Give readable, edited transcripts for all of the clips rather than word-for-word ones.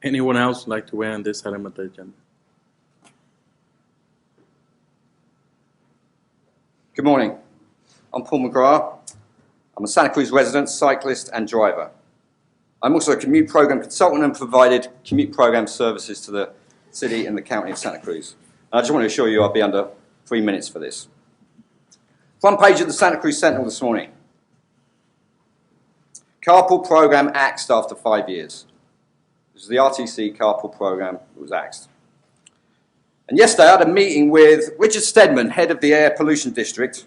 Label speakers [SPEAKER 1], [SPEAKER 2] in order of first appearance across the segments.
[SPEAKER 1] Anyone else like to weigh on this item of the agenda?
[SPEAKER 2] Good morning. I'm Paul McGrath. I'm a Santa Cruz resident, cyclist and driver. I'm also a commute program consultant and provided commute program services to the city and the county of Santa Cruz. And I just want to assure you I'll be under 3 minutes for this. Front page of the Santa Cruz Sentinel this morning. Carpool program axed after 5 years. This is the RTC carpool program that was axed. And yesterday I had a meeting with Richard Stedman, head of the Air Pollution District,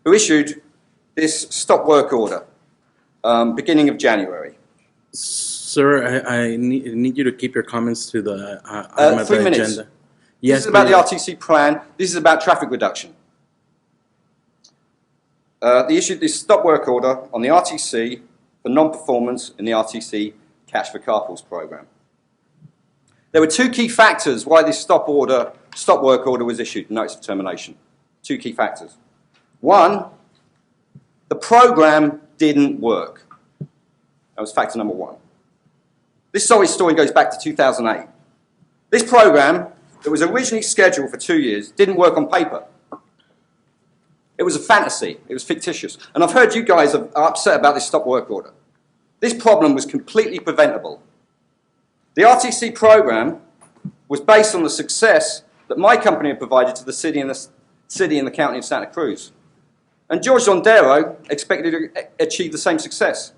[SPEAKER 2] who issued this stop work order beginning of January.
[SPEAKER 1] Sir, I need you to keep your comments to the item of the
[SPEAKER 2] 3 minutes.
[SPEAKER 1] agenda. Yes,
[SPEAKER 2] this is about the RTC plan. This is about traffic reduction. They issued this stop work order on the RTC for non-performance in the RTC Cash-for-Carpools program. There were two key factors why this stop work order was issued, notice of termination. Two key factors. One, the program didn't work. That was factor number one. This story goes back to 2008. This program, that was originally scheduled for 2 years, didn't work on paper. It was a fantasy. It was fictitious. And I've heard you guys are upset about this stop work order. This problem was completely preventable. The RTC program was based on the success that my company had provided to the city and the county of Santa Cruz. And George Zondero expected to achieve the same success.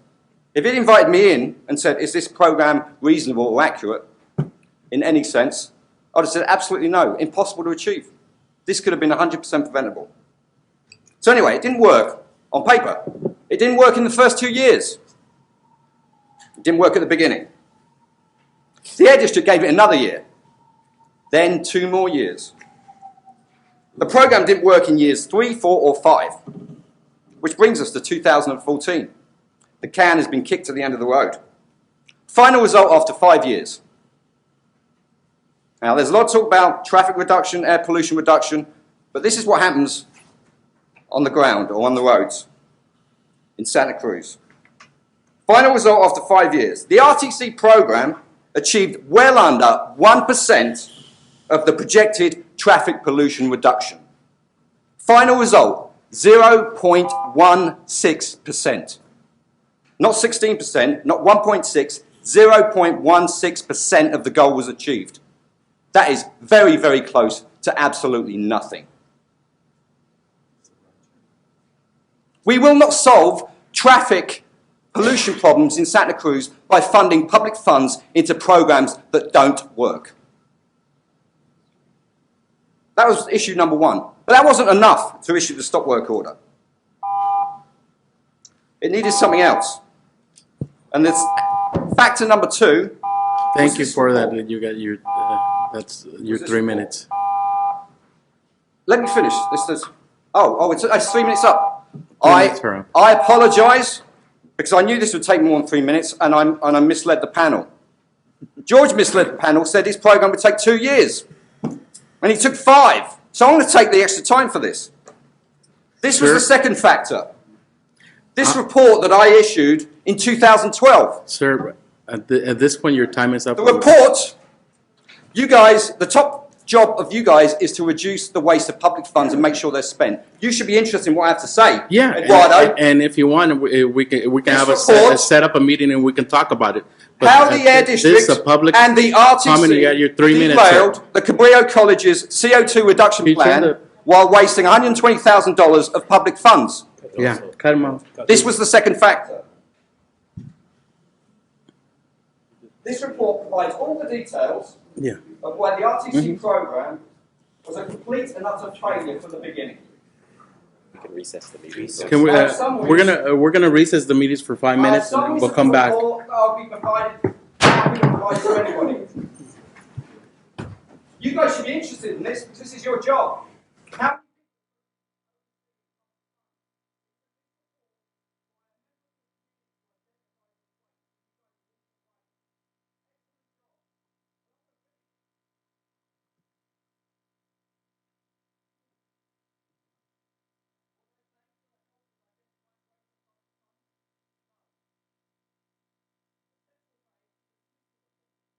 [SPEAKER 2] If he'd invited me in and said, is this program reasonable or accurate in any sense, I would have said absolutely no, impossible to achieve. This could have been 100% preventable. So anyway, it didn't work on paper. It didn't work in the first 2 years. It didn't work at the beginning. The Air District gave it another year, then 2 more years. The program didn't work in years 3, 4, or 5, which brings us to 2014. The can has been kicked to the end of the road. Final result after 5 years. Now, there's a lot of talk about traffic reduction, air pollution reduction, but this is what happens on the ground or on the roads in Santa Cruz. Final result after 5 years. The RTC program achieved well under 1% of the projected traffic pollution reduction. Final result, 0.16%. Not 16%, not 1.6, 0.16% of the goal was achieved. That is very, very close to absolutely nothing. We will not solve traffic pollution problems in Santa Cruz by funding public funds into programs that don't work. That was issue number one. But that wasn't enough to issue the stop work order. It needed something else. And this factor number two.
[SPEAKER 1] Thank you for that. You got your that's your 3 minutes.
[SPEAKER 2] Let me finish. It's 3 minutes up. I apologize because I knew this would take more than 3 minutes, and I misled the panel. George misled the panel, said his program would take 2 years, and he took 5. So I'm going to take the extra time for this. This was the second factor. This report that I issued in 2012.
[SPEAKER 1] Sir, at this point, your time is up.
[SPEAKER 2] The report, you guys, the top job of you guys is to reduce the waste of public funds and make sure they're spent. You should be interested in what I have to say.
[SPEAKER 1] Yeah,
[SPEAKER 2] Eduardo.
[SPEAKER 1] And if you want, we can set up a meeting and we can talk about it. But
[SPEAKER 2] how the Air District and the RTC derailed the Cabrillo College's CO2 reduction plan while wasting $120,000 of public funds.
[SPEAKER 1] Yeah, cut him off.
[SPEAKER 2] This was the second factor. This report provides all the details of why the RTC program was a complete and utter failure from the beginning.
[SPEAKER 3] We can recess the meeting.
[SPEAKER 1] Can we, we're gonna recess the meetings for 5 minutes and we'll come back.
[SPEAKER 2] I'll be provided to anybody. You guys should be interested in this because this is your job.